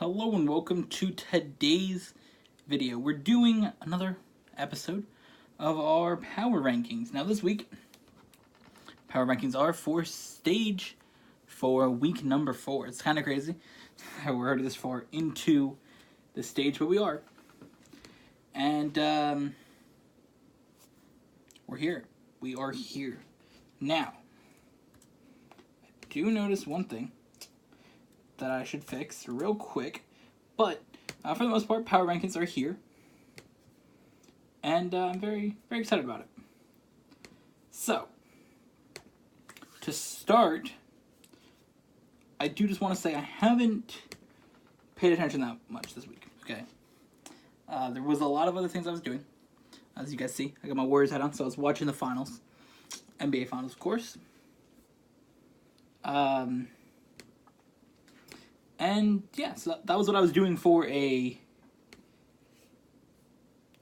Hello and welcome to today's video. We're doing another episode of our power rankings. Now this week, power rankings are for stage for week number 4. It's kind of crazy how we're already this far into the stage, but we are. And we're here. We are here. Now, I do notice one thing that I should fix real quick, but for the most part, power rankings are here, and I'm very excited about it. So, to start, I do just want to say I haven't paid attention that much this week. Okay, there was a lot of other things I was doing. As you guys see, I got my Warriors hat on, so I was watching the finals, NBA finals, of course. And yeah, so that was what I was doing for a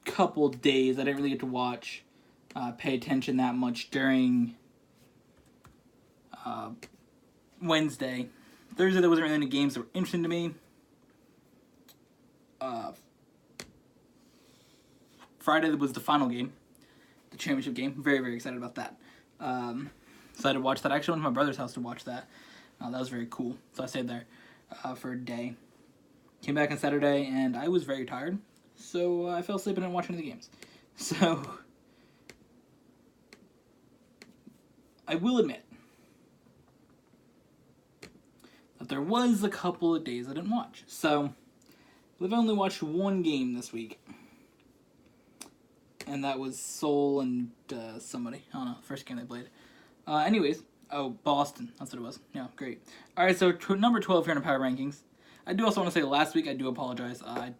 couple days. I didn't really get to watch, pay attention that much during Wednesday. Thursday, there wasn't really any games that were interesting to me. Friday was the final game, the championship game. Very excited about that. So I had to watch that. I actually went to my brother's house to watch that. That was very cool. So I stayed there for a day. Came back on Saturday, and I was very tired, so I fell asleep and didn't watch any of the games. So, I will admit that there was a couple of days I didn't watch. So, I've only watched one game this week, and that was Seoul and somebody. I don't know, the first game they played. Anyways, oh, Boston. That's what it was. Yeah, great. All right, so number 12 here in the power rankings. I do also want to say last week, I do apologize. I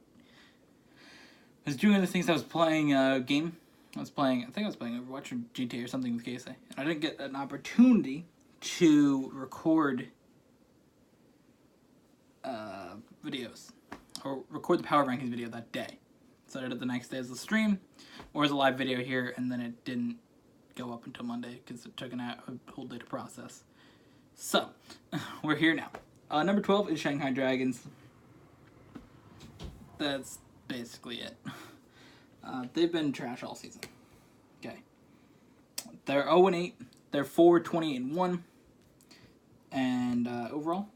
was doing other things. I was playing a game. I think I was playing Overwatch or GTA or something with KSA. And I didn't get an opportunity to record videos. Or record the power rankings video that day. So I did it the next day as a stream. Or as a live video here, and then it didn't go up until Monday because it took a whole day to process. So, we're here now. Number 12 is Shanghai Dragons. That's basically it. They've been trash all season. Okay. They're 0-8. They're 4-28-1. And overall,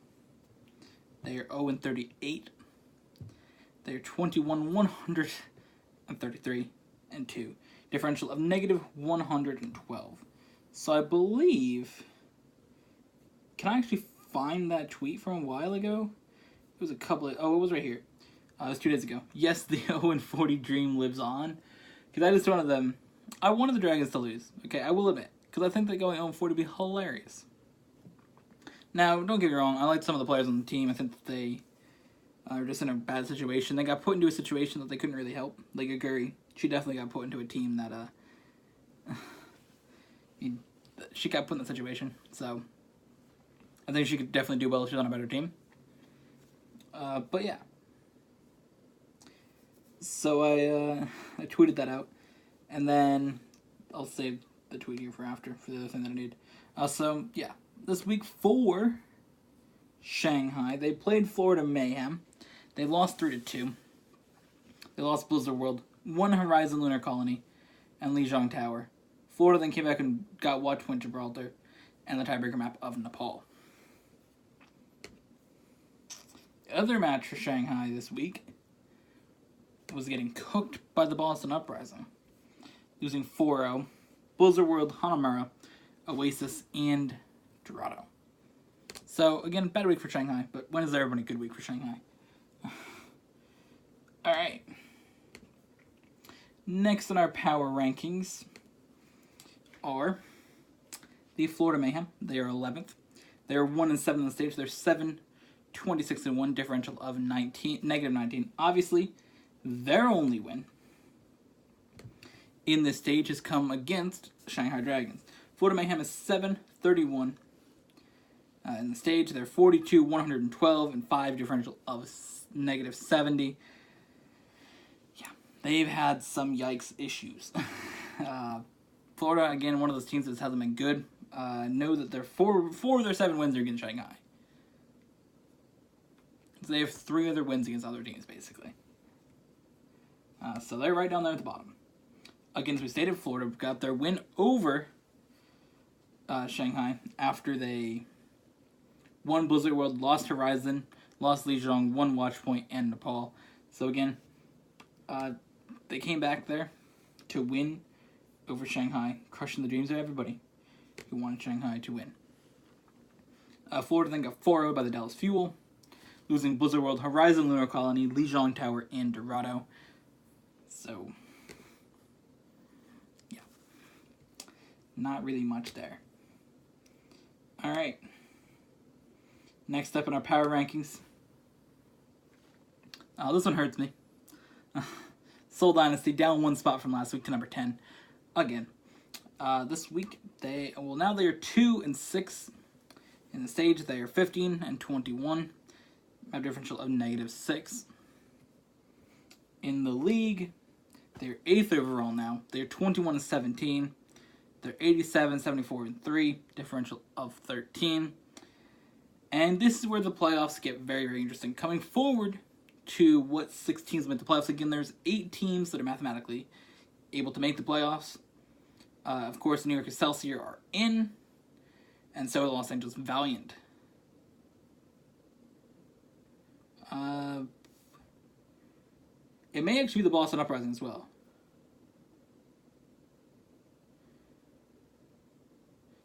they are 0-38. They're 21-133-2. Differential of negative 112. So I believe... Can I actually find that tweet from a while ago? It was a couple of... Oh, it was right here. It was 2 days ago. Yes, the 0-40 dream lives on. Because I just wanted them... I wanted the Dragons to lose. Okay, I will admit. Because I think that going 0-40 would be hilarious. Now, don't get me wrong. I like some of the players on the team. I think that they are just in a bad situation. They got put into a situation that they couldn't really help. Like Aguri. She definitely got put into a team that, she got put in that situation, so I think she could definitely do well if she's on a better team. But yeah. So I tweeted that out, and then I'll save the tweet here for after, for the other thing that I need. So, yeah. This week for Shanghai, they played Florida Mayhem. They lost 3-2. They lost Blizzard World, 1 Horizon Lunar Colony, and Lijiang Tower. Florida then came back and got Watchpoint Gibraltar and the tiebreaker map of Nepal. The other match for Shanghai this week was getting cooked by the Boston Uprising, losing 4-0. Blizzard World, Hanamura, Oasis, and Dorado. So, again, bad week for Shanghai, but when is there ever a good week for Shanghai? Alright. Next in our power rankings are the Florida Mayhem. They are 11th. They are 1-7 on the stage. They're 7-26-1, differential of negative 19. Obviously, their only win in this stage has come against Shanghai Dragons. Florida Mayhem is 7-31 in the stage. They're 42-112 and 5 differential of negative 70. They've had some yikes issues. Florida, again, one of those teams that hasn't been good. Know that their 4 of their 7 wins are against Shanghai. They have 3 other wins against other teams, basically. So they're right down there at the bottom. Against we stayed in Florida, got their win over Shanghai after they won Blizzard World, lost Horizon, lost Lijiang, won Watchpoint, and Nepal. So again, they came back there to win over Shanghai, crushing the dreams of everybody who wanted Shanghai to win. Florida then got 4-0 by the Dallas Fuel, losing Blizzard World, Horizon Lunar Colony, Lijiang Tower, and Dorado. So, yeah. Not really much there. Alright. Next up in our power rankings. This one hurts me. Seoul Dynasty down 1 spot from last week to number 10. Again. This week, now they are 2-6 in the stage. They are 15-21. A differential of -6. In the league, they're 8th overall now. They're 21-17. They're 87-74-3. Differential of 13. And this is where the playoffs get very, very interesting. Coming forward to what 6 teams make the playoffs. Again, there's 8 teams that are mathematically able to make the playoffs. Of course, New York Excelsior are in, and so are the Los Angeles Valiant. It may actually be the Boston Uprising as well.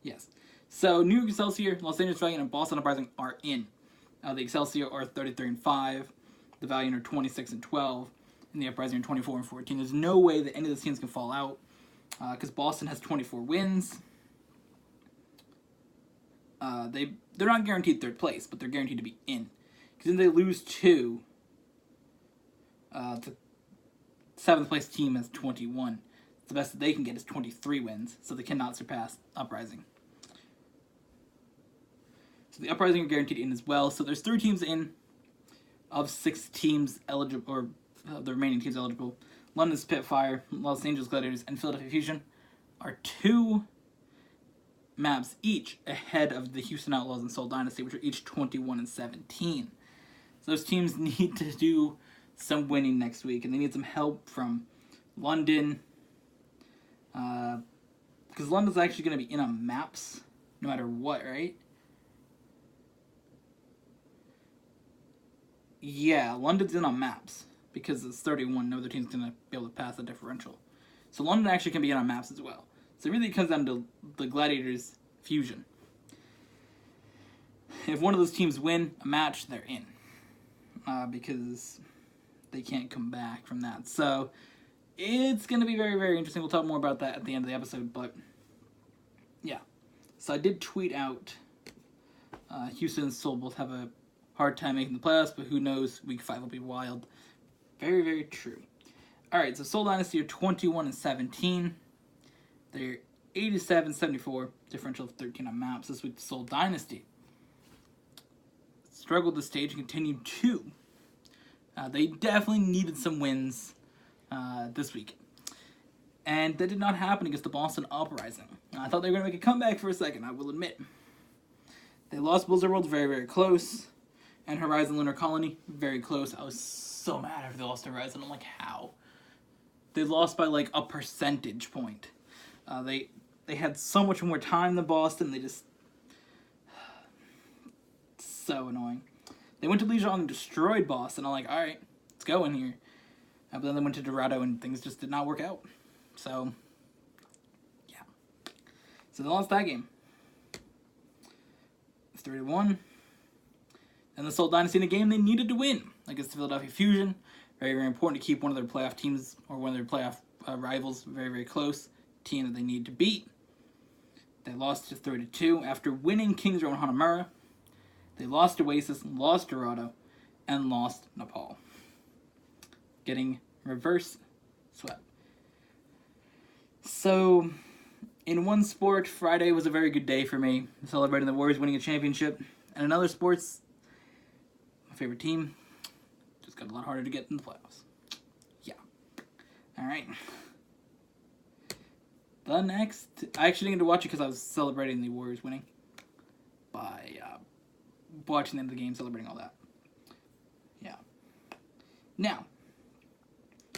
Yes. So, New York Excelsior, Los Angeles Valiant, and Boston Uprising are in. The Excelsior are 33-5, the Valiant are 26-12, and the Uprising are 24-14. There's no way that any of those teams can fall out, because Boston has 24 wins. They're not guaranteed 3rd place, but they're guaranteed to be in. Because then they lose to the 7th place team has 21. The best that they can get is 23 wins, so they cannot surpass Uprising. So the Uprising are guaranteed in as well. So there's 3 teams in of 6 teams eligible, or the remaining teams eligible. London Spitfire, Los Angeles Gladiators, and Philadelphia Fusion are 2 maps each ahead of the Houston Outlaws and Seoul Dynasty, which are each 21-17. So those teams need to do some winning next week, and they need some help from London, because London's actually going to be in on maps no matter what, right? Yeah, London's in on maps because it's 31. No other team's going to be able to pass the differential. So London actually can be in on maps as well. So really it comes down to the Gladiators Fusion. If one of those teams win a match, they're in. Because they can't come back from that. So it's going to be very, very interesting. We'll talk more about that at the end of the episode. But yeah. So I did tweet out Houston and Seoul both have a hard time making the playoffs, but who knows, week 5 will be wild. Very, very true. Alright, so Seoul Dynasty are 21-17. They're 87-74, differential of 13 on maps. This week, Seoul Dynasty struggled the stage and continued to. They definitely needed some wins this week. And that did not happen against the Boston Uprising. I thought they were going to make a comeback for a second, I will admit. They lost Blizzard World very, very close. And Horizon Lunar Colony, very close. I was so mad after they lost to Horizon. I'm like, how? They lost by like a percentage point. They had so much more time than Boston. They just... so annoying. They went to Lijiang and destroyed Boston. I'm like, alright, let's go in here. But then they went to Dorado and things just did not work out. So, yeah. So they lost that game. 3-1. And the Seoul Dynasty in a game they needed to win against the Philadelphia Fusion. Very, very important to keep one of their playoff teams, or one of their playoff rivals, very, very close. Team that they need to beat. They lost to 3-2 after winning Kings Row and Hanamura. They lost Oasis, lost Dorado, and lost Nepal. Getting reverse swept. So, in one sport, Friday was a very good day for me, celebrating the Warriors winning a championship. And in other sports, my favorite team just got a lot harder to get in the playoffs. Yeah. Alright. The next... I actually didn't get to watch it because I was celebrating the Warriors winning by watching them the game, celebrating all that. Now,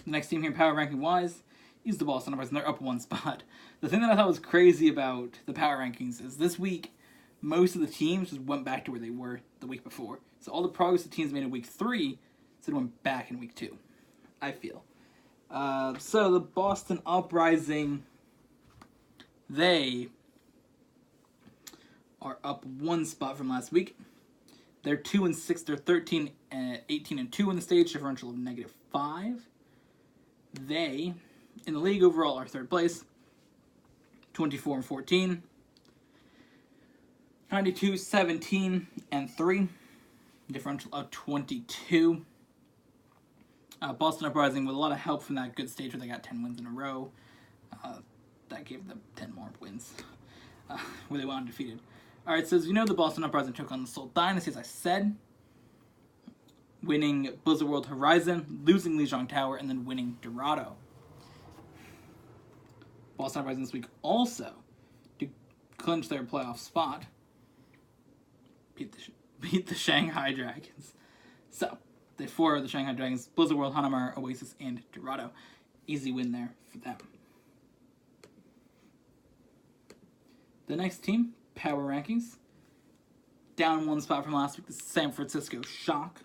the next team here, power ranking wise, is the Boston Uprising. They're up one spot. The thing that I thought was crazy about the power rankings is this week, most of the teams just went back to where they were the week before. So all the progress the teams made in week 3 instead went back in week 2, I feel. So the Boston Uprising, they are up one spot from last week. They're 2-6. They're 13, 18-2 in the stage, differential of -5. They, in the league overall, are third place, 24-14, 92-17-3, differential of 22. Boston Uprising, with a lot of help from that good stage where they got 10 wins in a row, that gave them 10 more wins, where they went undefeated. All right, so as you know, the Boston Uprising took on the Seoul Dynasty, as I said, winning Blizzard World Horizon, losing Lijiang Tower, and then winning Dorado. Boston Uprising this week also, to clinch their playoff spot, beat the Shanghai Dragons. So, the 4 of the Shanghai Dragons, Blizzard World, Hanamar, Oasis, and Dorado. Easy win there for them. The next team, power rankings. Down one spot from last week, the San Francisco Shock.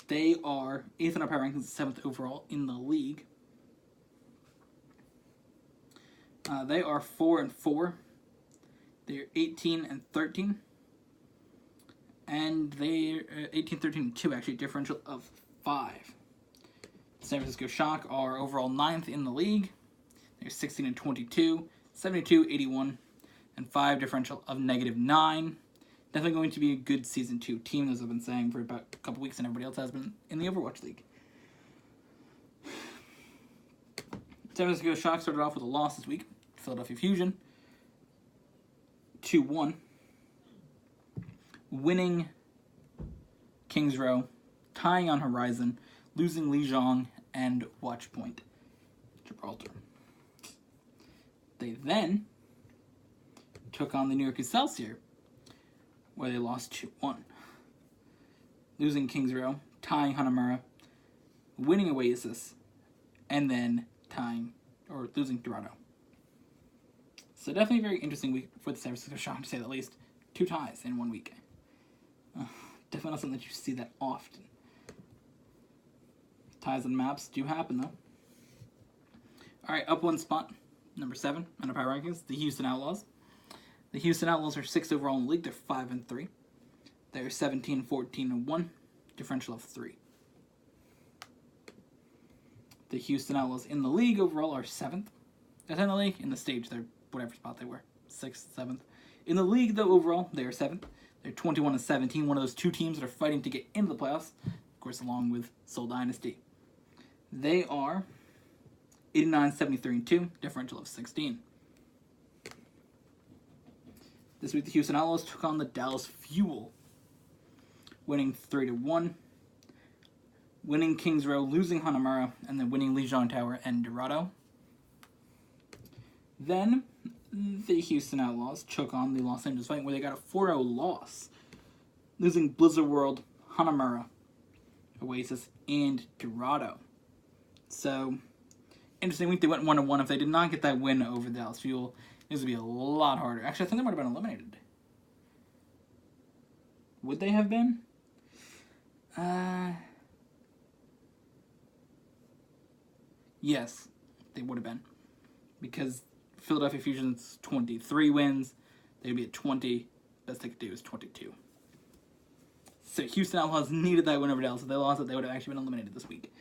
They are 8th in our power rankings, 7th overall in the league. They are 4-4. They're 18-13. And they're 18-13-2, actually, differential of 5. The San Francisco Shock are overall 9th in the league. They're 16-22, 72-81, and 5, differential of -9. Definitely going to be a good Season 2 team, as I've been saying for about a couple weeks, and everybody else has been in the Overwatch League. San Francisco Shock started off with a loss this week. Philadelphia Fusion, 2-1. Winning Kings Row, tying on Horizon, losing Lijiang and Watchpoint Gibraltar. They then took on the New York Excelsior, where they lost 2-1. Losing Kings Row, tying Hanamura, winning Oasis, and then losing Dorado. So definitely a very interesting week for the San Francisco Shock, to say the least. 2 ties in 1 week. Definitely not something that you see that often. Ties and maps do happen, though. Alright, up one spot, number 7 on our power rankings, the Houston Outlaws. The Houston Outlaws are 6th overall in the league. They're 5-3. They're 17-14-1, differential of 3. The Houston Outlaws in the league overall are 7th. That's in the league. In the stage, they're whatever spot they were, 6th, 7th. In the league, though, overall, they are 7th. They're 21-17, one of those 2 teams that are fighting to get into the playoffs, of course, along with Seoul Dynasty. They are 89-73-2, differential of 16. This week, the Houston Outlaws took on the Dallas Fuel, winning 3-1, winning Kings Row, losing Hanamura, and then winning Lijiang Tower and Dorado. Then the Houston Outlaws took on the Los Angeles Fight, where they got a 4-0 loss, losing Blizzard World, Hanamura, Oasis, and Dorado. So, interesting week. They went 1-1. If they did not get that win over the Dallas Fuel, it would be a lot harder. Actually, I think they might have been eliminated. Would they have been? Yes, they would have been. Because Philadelphia Fusion's 23 wins. They'd be at 20. Best they could do is 22. So Houston Outlaws needed that win over Dallas. If they lost it, they would have actually been eliminated this week.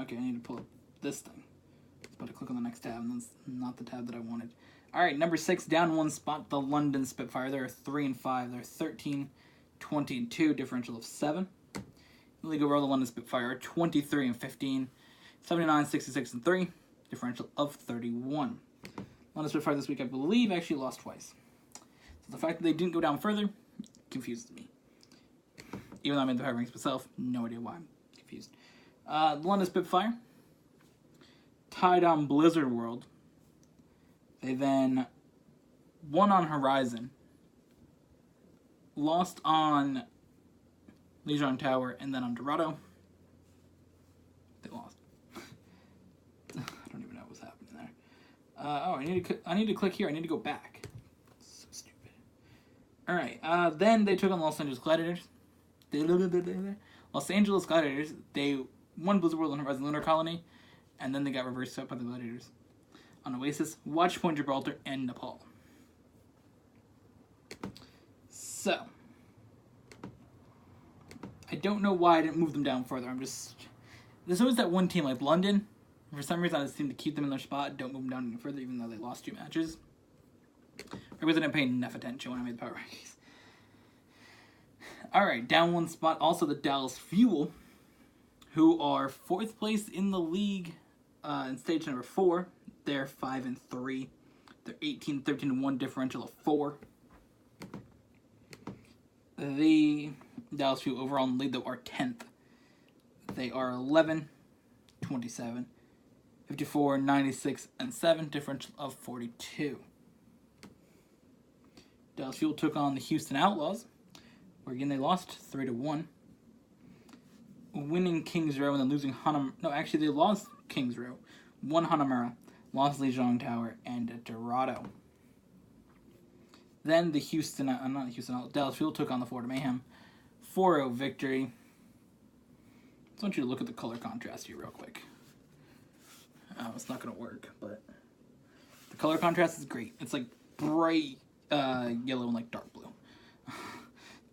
Okay, I need to pull up this thing. I was about to click on the next tab, and that's not the tab that I wanted. Alright, number 6, down one spot, the London Spitfire. They're 3-5. They're 13-20-2, differential of 7. In the league overall, the London Spitfire are 23-15, 79-66-3, differential of 31. London Spitfire this week, I believe, actually lost twice. So the fact that they didn't go down further confuses me. Even though I made the power rankings myself, no idea why I'm confused. The London Spitfire tied on Blizzard World. They then won on Horizon, lost on Lijiang Tower and then on Dorado. They lost. I don't even know what's happening there. I need to click here. I need to go back. So stupid. All right. Then they took on Los Angeles Gladiators. Los Angeles Gladiators. They won Blizzard World and Horizon Lunar Colony, and then they got reversed up by the Gladiators on Oasis, Watchpoint Gibraltar, and Nepal. So I don't know why I didn't move them down further. There's always that one team like London. For some reason, I just seem to keep them in their spot. Don't move them down any further, even though they lost 2 matches. I really didn't pay enough attention when I made the power rankings. All right, down 1 spot. Also, the Dallas Fuel, who are 4th place in the league in stage number 4. They're 5-3. They're 18-13-1 differential of 4. The Dallas Fuel overall in the league, though, are 10th. They are 11-27, 54, 96, and 7, differential of 42. Dallas Fuel took on the Houston Outlaws, where again they lost 3-1. Winning Kings Row and then losing Hanamura. No, actually they lost Kings Row, won Hanamura, lost Lijiang Tower, and Dorado. Then the Dallas Fuel took on the Florida Mayhem. 4-0 victory. I just want you to look at the color contrast here real quick. It's not going to work, but the color contrast is great. It's like bright yellow and like dark blue.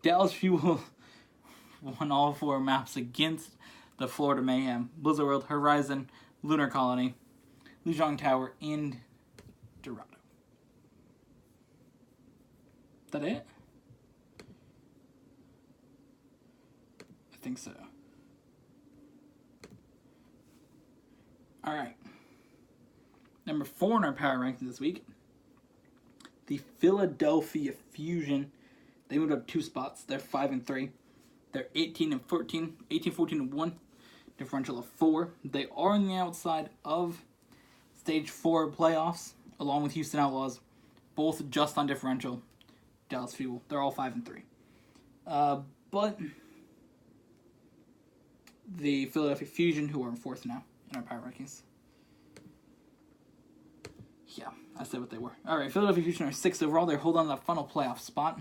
Dallas Fuel won all 4 maps against the Florida Mayhem, Blizzard World, Horizon, Lunar Colony, Lijiang Tower, and Dorado. Is that it? I think so. Alright. Number 4 in our power rankings this week, the Philadelphia Fusion. They moved up 2 spots. They're 5-3. They're 18-14, 18-14-1, differential of 4. They are on the outside of stage 4 playoffs, along with Houston Outlaws, both just on differential. Dallas Fuel, they're all 5-3. But the Philadelphia Fusion, who are in 4th now in our power rankings. Yeah, I said what they were. All right, Philadelphia Fusion are 6th overall. They're holding on to that final playoff spot.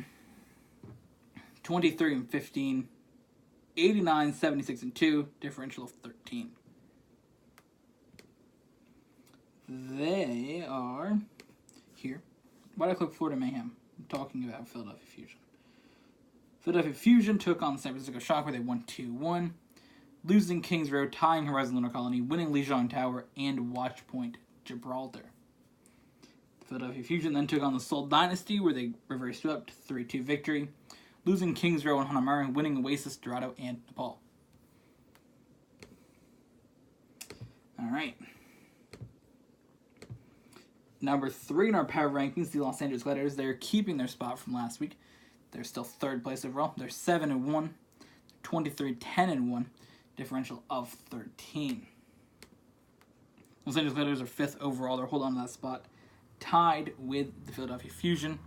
23-15, 89, 76, and 2, differential of 13. They are here. Why did I click Florida Mayhem? I'm talking about Philadelphia Fusion. Philadelphia Fusion took on the San Francisco Shock, where they won 2-1, losing Kings Row, tying Horizon Lunar Colony, winning Lijiang Tower, and Watchpoint Gibraltar. Philadelphia Fusion then took on the Seoul Dynasty, where they reversed up to 3-2 victory, losing Kings Row and Hanamura, winning Oasis, Dorado, and Nepal. Alright. Number 3 in our power rankings, the Los Angeles Gladiators. They're keeping their spot from last week. They're still 3rd place overall. They're 7-1, 23-10-1, differential of 13. Los Angeles Gladiators are 5th overall. They're holding on to that spot, tied with the Philadelphia Fusion.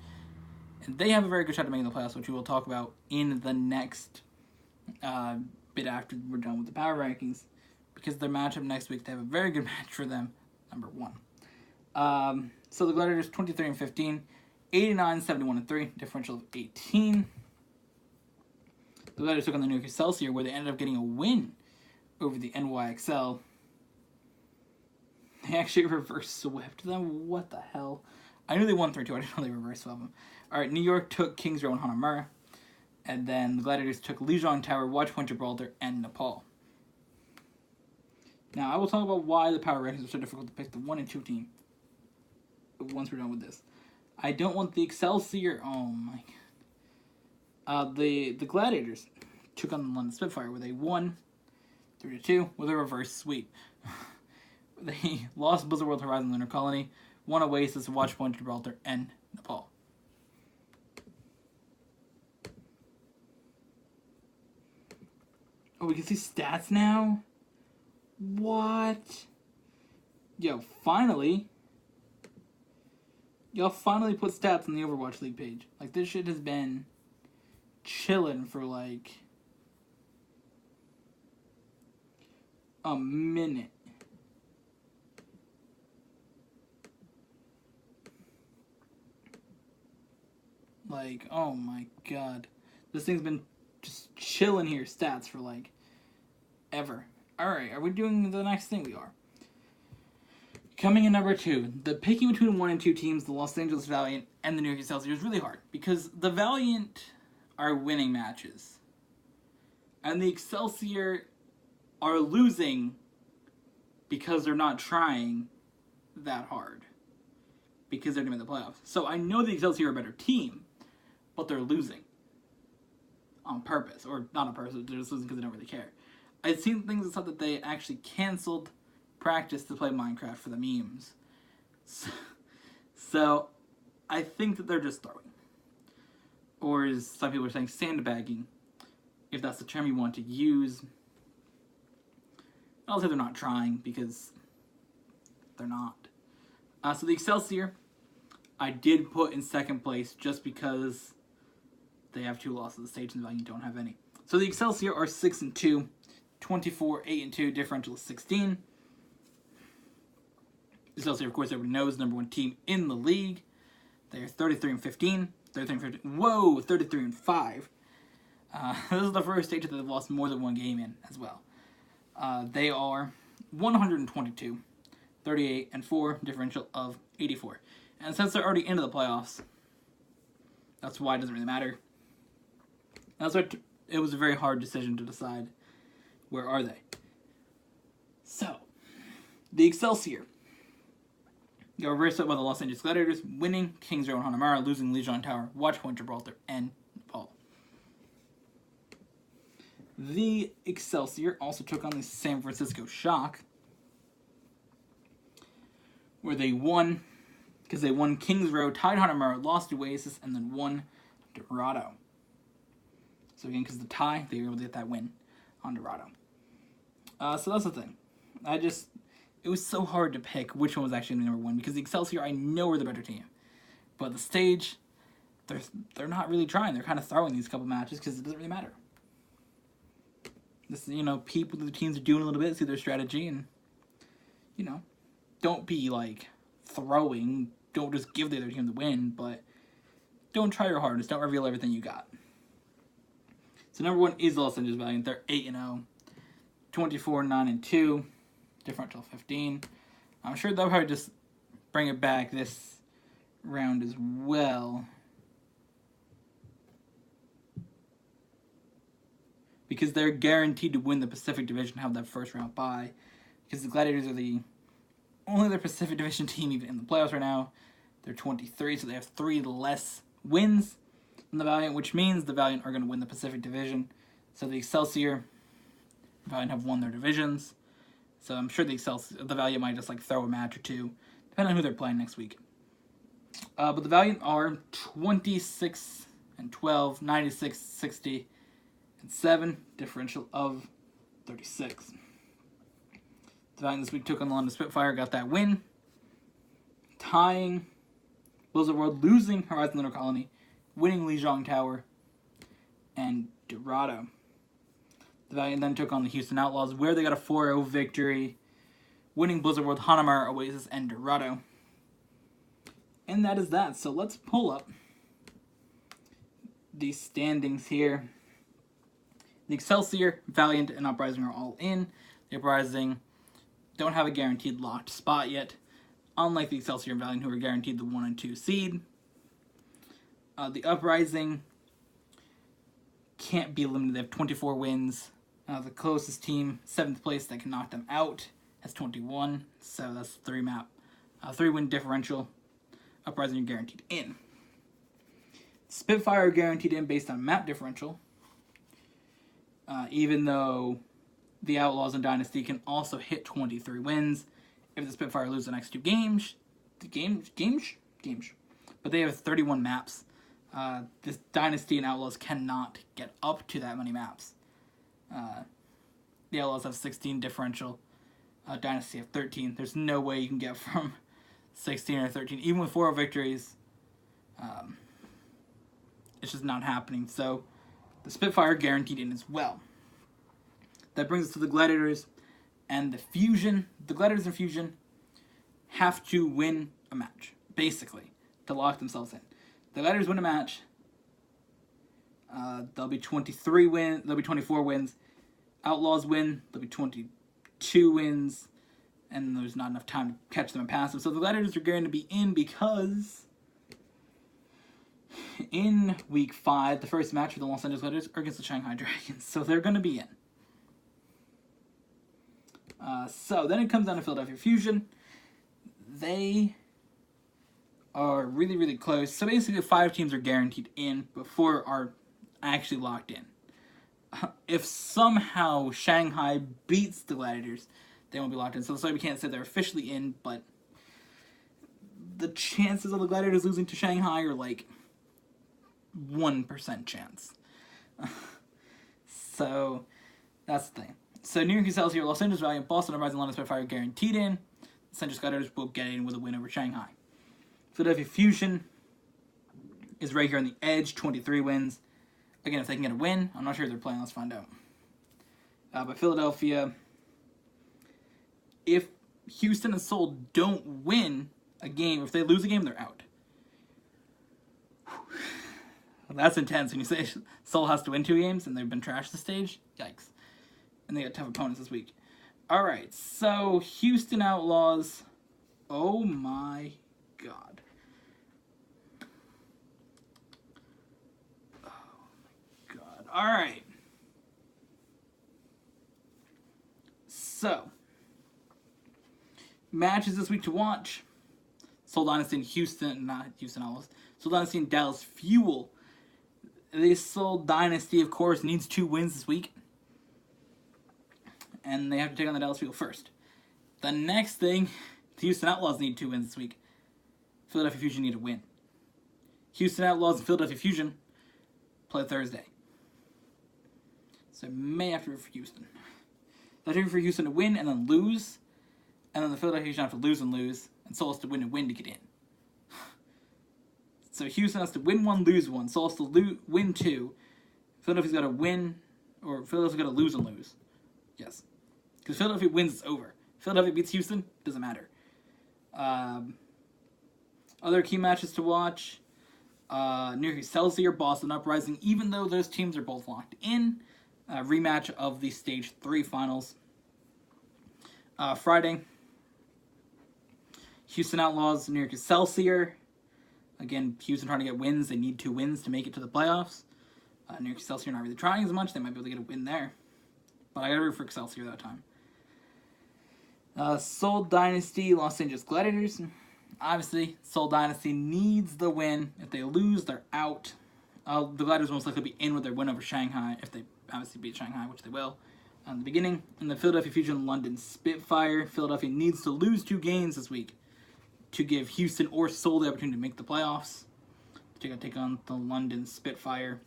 And they have a very good shot at making the playoffs, which we will talk about in the next bit after we're done with the power rankings. Because their matchup next week, they have a very good match for them, number 1. So the Gladiators 23-15, 89-71-3, differential of 18. The Gladiators took on the New York Excelsior, where they ended up getting a win over the NYXL. They actually reverse swept them. What the hell? I knew they won 3-2. I didn't know they reverse swept them. Alright, New York took Kings Row and Hanamura. And then the Gladiators took Lijiang Tower, Watchpoint Gibraltar, and Nepal. Now, I will talk about why the power rankings are so difficult to pick the 1 and 2 team once we're done with this. I don't want the Excelsior. Oh my god. The Gladiators took on the London Spitfire, where they won 3-2 with a reverse sweep. They lost Blizzard World, Horizon Lunar Colony, won Oasis, Watchpoint Gibraltar, and Nepal. Oh, we can see stats now? What? Yo, finally. Y'all finally put stats on the Overwatch League page. Like, this shit has been chilling for like a minute. Like, oh my god. This thing's been just chilling here, stats, for like ever. Alright, are we doing the next thing? We are. Coming in number 2, the picking between 1 and 2 teams, the Los Angeles Valiant and the New York Excelsior, is really hard because the Valiant are winning matches and the Excelsior are losing because they're not trying that hard because they're going to the playoffs. So I know the Excelsior are a better team, but they're losing on purpose, or not on purpose, they're just losing because they don't really care. I've seen things that said that they actually canceled practice to play Minecraft for the memes. So I think that they're just throwing. Or as some people are saying, sandbagging, if that's the term you want to use. I'll say they're not trying because they're not. So the Excelsior, I did put in second place just because they have 2 losses. The Stage and the Valiant don't have any. So the Excelsior are 6-2, 24, 8-2, differential is 16. The Excelsior, of course, everybody knows, number 1 team in the league. They are 33-15. 33-15. Whoa, 33-5. This is the first stage that they've lost more than 1 game in as well. They are 122, 38-4, differential of 84. And since they're already into the playoffs, that's why it doesn't really matter. That's why it was a very hard decision to decide where are they. So, the Excelsior. They were reversed up by the Los Angeles Gladiators, winning Kings Row and Hanamara, losing Lijiang Tower, Watch Point, Gibraltar, and Nepal. The Excelsior also took on the San Francisco Shock, where they won, because they won Kings Row, tied Hanamara, lost to Oasis, and then won Dorado. So again, because of the tie, they were able to get that win on Dorado. So that's the thing. It was so hard to pick which one was actually number 1, because the Excelsior, I know, are the better team. But the Stage, they're not really trying. They're kind of throwing these couple matches because it doesn't really matter. This, people, the teams are doing a little bit, see their strategy, and, don't be, like, throwing. Don't just give the other team the win, but don't try your hardest. Don't reveal everything you got. So number 1 is the Los Angeles Valiant. They're 8-0, 24, 9-2, differential 15. I'm sure they'll probably just bring it back this round as well, because they're guaranteed to win the Pacific Division, have that first round bye, because the Gladiators are the only other Pacific Division team even in the playoffs right now. They're 23, so they have 3 less wins than the Valiant, which means the Valiant are going to win the Pacific Division. So the Excelsior, the Valiant have won their divisions. So I'm sure the Valiant might just throw a match or 2, depending on who they're playing next week. But the Valiant are 26-12, 96-60, and 7, differential of 36. The Valiant this week took on the London Spitfire, got that win, tying Blizzard World, losing Horizon Lunar Colony, winning Lijiang Tower, and Dorado. The Valiant then took on the Houston Outlaws, where they got a 4-0 victory, winning Blizzard World, Hanamara, Oasis, and Dorado. And that is that. So let's pull up the standings here. The Excelsior, Valiant, and Uprising are all in. The Uprising don't have a guaranteed locked spot yet, unlike the Excelsior and Valiant, who are guaranteed the 1 and 2 seed. The Uprising can't be eliminated. They have 24 wins. The closest team, 7th place, that can knock them out, has 21. So that's 3-win differential. Uprising are guaranteed in. Spitfire are guaranteed in based on map differential. Even though the Outlaws and Dynasty can also hit 23 wins if the Spitfire lose the next 2 games. But they have 31 maps. This Dynasty and Outlaws cannot get up to that many maps. The Outlaws have 16 differential. Dynasty have 13. There's no way you can get from 16 or 13, even with 4 victories. It's just not happening. So The Spitfire guaranteed in as well. That brings us to the Gladiators and the Fusion. The Gladiators and Fusion have to win a match, basically, to lock themselves in. The Gladiators win a match. There'll be 23 wins. There'll be 24 wins. Outlaws win. There'll be 22 wins. And there's not enough time to catch them and pass them. So the Gladiators are going to be in because in Week 5, the first match for the Los Angeles Gladiators are against the Shanghai Dragons. So they're going to be in. So then it comes down to Philadelphia Fusion. They are really, really close. So basically 5 teams are guaranteed in, but 4 are actually locked in. If somehow Shanghai beats the Gladiators, they won't be locked in. So we can't say they're officially in, but the chances of the Gladiators losing to Shanghai are like 1% chance. So that's the thing. So New York Excelsior, Los Angeles Valiant, Boston Uprising, London Spitfire guaranteed in. Los Angeles Gladiators will get in with a win over Shanghai. Philadelphia Fusion is right here on the edge, 23 wins. Again, if they can get a win, I'm not sure if they're playing, let's find out. But Philadelphia, if Houston and Seoul don't win a game, if they lose a game, they're out. That's intense when you say Seoul has to win 2 games and they've been trashed the stage. Yikes. And they got tough opponents this week. Alright, so Houston Outlaws. Oh my god. Oh my god. Alright. So, matches this week to watch. Seoul Dynasty and Houston, not Houston Outlaws. Seoul Dynasty and Dallas Fuel. This Seoul Dynasty, of course, needs 2 wins this week. And they have to take on the Dallas Fuel first. The next thing, the Houston Outlaws need 2 wins this week. Philadelphia Fusion need a win. Houston Outlaws and Philadelphia Fusion play Thursday. So I may have to root for Houston. I have to root for Houston to win and then lose. And then the Philadelphia Fusion have to lose and lose. And Seoul has to win and win to get in. So Houston has to win 1, lose 1. Seoul has to win 2. Philadelphia's got to win, or Philadelphia's got to lose and lose. Yes. Because Philadelphia wins, it's over. Philadelphia beats Houston, doesn't matter. Other key matches to watch. New York Excelsior, Boston Uprising. Even though those teams are both locked in. Rematch of the Stage 3 finals. Friday. Houston Outlaws, New York Excelsior. Again, Houston trying to get wins. They need 2 wins to make it to the playoffs. New York Excelsior not really trying as much. They might be able to get a win there. But I gotta root for Excelsior that time. Seoul Dynasty, Los Angeles Gladiators. Obviously, Seoul Dynasty needs the win. If they lose, they're out. The Gladiators most likely be in with their win over Shanghai, if they obviously beat Shanghai, which they will in the beginning. And the Philadelphia Fusion, London Spitfire. Philadelphia needs to lose 2 games this week to give Houston or Seoul the opportunity to make the playoffs. They're going to take on the London Spitfire.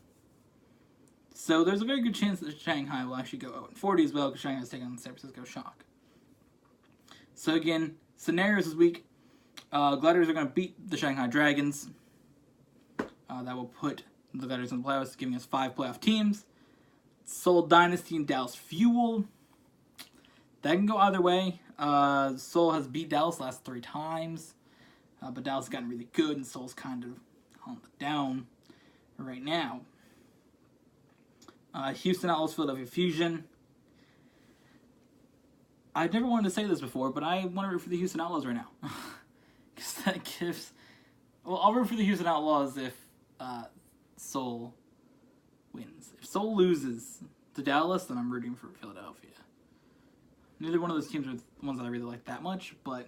So there's a very good chance that Shanghai will actually go 0-40 as well, because Shanghai's taking on the San Francisco Shock. So again, scenarios this week. Gladiators are going to beat the Shanghai Dragons. That will put the Gladiators in the playoffs, giving us 5 playoff teams. Seoul Dynasty and Dallas Fuel. That can go either way. Seoul has beat Dallas the last 3 times. But Dallas has gotten really good, and Seoul's kind of on the down right now. Houston Outlaws, Philadelphia Fusion. I've never wanted to say this before, but I want to root for the Houston Outlaws right now. Because that gives... Well, I'll root for the Houston Outlaws if Seoul wins. If Seoul loses to Dallas, then I'm rooting for Philadelphia. Neither one of those teams are the ones that I really like that much, but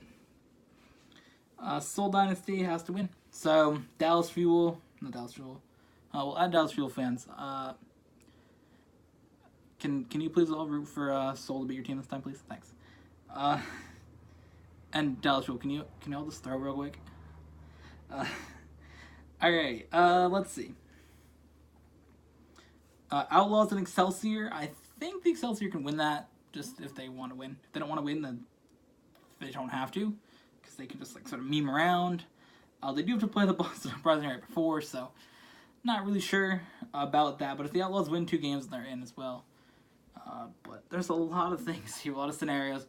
Seoul Dynasty has to win. So, Dallas Fuel... Not Dallas Fuel. We'll add Dallas Fuel fans. Can you please all root for Seoul to beat your team this time, please? Thanks. And Dallas Fuel, can you all just throw real quick? Alright, let's see. Outlaws and Excelsior. I think the Excelsior can win that, just if they want to win. If they don't want to win, then they don't have to, because they can just like sort of meme around. They do have to play the Boston Uprising right before, so Not really sure about that, but if the Outlaws win 2 games, they're in as well. But there's a lot of things here, a lot of scenarios.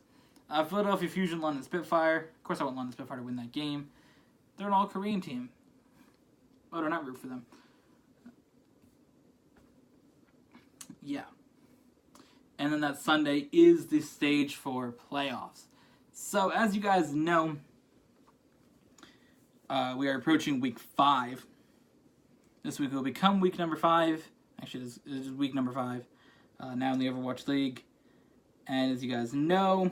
Philadelphia Fusion, London Spitfire. Of course, I want London Spitfire to win that game. They're an all-Korean team. Why do I not root for them? Yeah. And then that Sunday is the stage for playoffs. So, as you guys know, we are approaching week 5. This week will become week number 5. Actually, this is week number 5. Now in the Overwatch League. And as you guys know,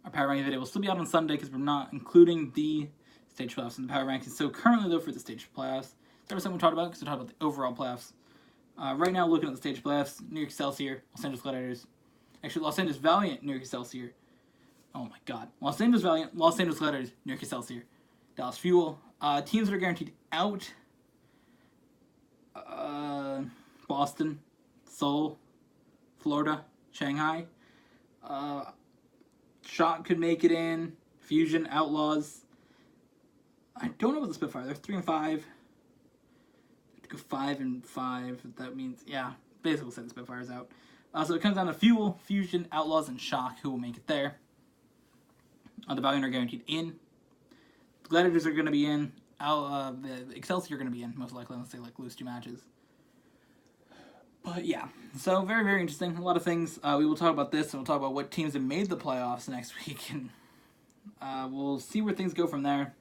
our power ranking video will still be out on Sunday because we're not including the stage playoffs in the power rankings. So currently, though, for the stage playoffs, that's something we talked about because we talked about the overall playoffs. Right now, looking at the stage playoffs, New York Excelsior, Los Angeles Gladiators. Actually, Los Angeles Valiant, New York Excelsior. Oh my god. Los Angeles Valiant, Los Angeles Gladiators, New York Excelsior. Dallas Fuel. Teams that are guaranteed out. Boston, Seoul, Florida, Shanghai. Shot could make it in. Fusion, Outlaws. I don't know about the Spitfire. They're 3 and 5. They go 5 and 5. That means, yeah, basically we'll say the Spitfire's out. So it comes down to Fuel, Fusion, Outlaws, and Shock who will make it there. The Valiant are guaranteed in. The Gladiators are going to be in. The Excelsior are going to be in, most likely, unless they lose 2 matches. But yeah, so very, very interesting. A lot of things. We will talk about this, and we'll talk about what teams have made the playoffs next week, and we'll see where things go from there.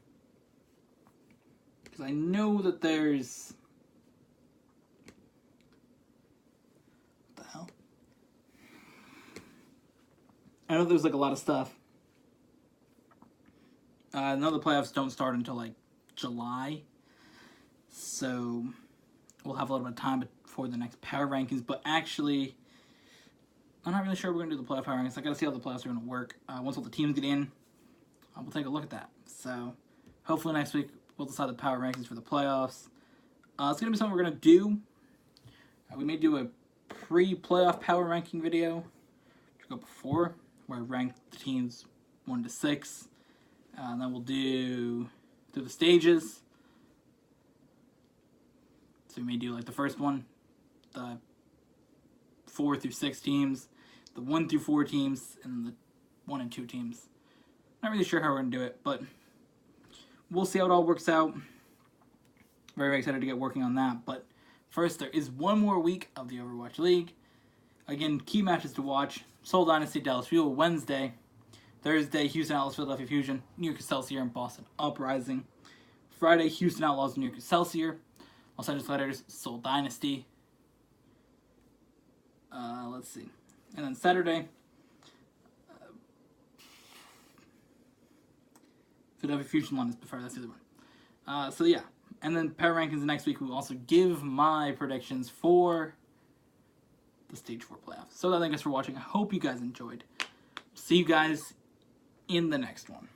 Because I know that there's... What the hell? I know there's a lot of stuff. I know the playoffs don't start until July, so we'll have a little bit of time before the next power rankings, but actually, I'm not really sure we're going to do the playoff power rankings. I got to see how the playoffs are going to work. Once all the teams get in, we'll take a look at that. So, hopefully next week, we'll decide the power rankings for the playoffs. It's going to be something we're going to do. We may do a pre-playoff power ranking video to go before, where I rank the teams 1 to 6. And then we'll do the stages. So we may do the first one, the 4 through 6 teams, the 1 through 4 teams, and the 1 and 2 teams. Not really sure how we're going to do it, but we'll see how it all works out. Very, very excited to get working on that. But first, there is one more week of the Overwatch League. Again, key matches to watch. Seoul Dynasty, Dallas Fuel, Wednesday. Thursday, Houston Outlaws, Philadelphia Fusion, New York Excelsior, and Boston Uprising. Friday, Houston Outlaws, New York Excelsior, Los Angeles Gladiators, Seoul Dynasty. Let's see. And then Saturday, Philadelphia Fusion, London Spitfire. That's the other one. So yeah. And then power rankings next week. We will also give my predictions for the Stage 4 playoffs. So thank you guys for watching. I hope you guys enjoyed. See you guys in the next one.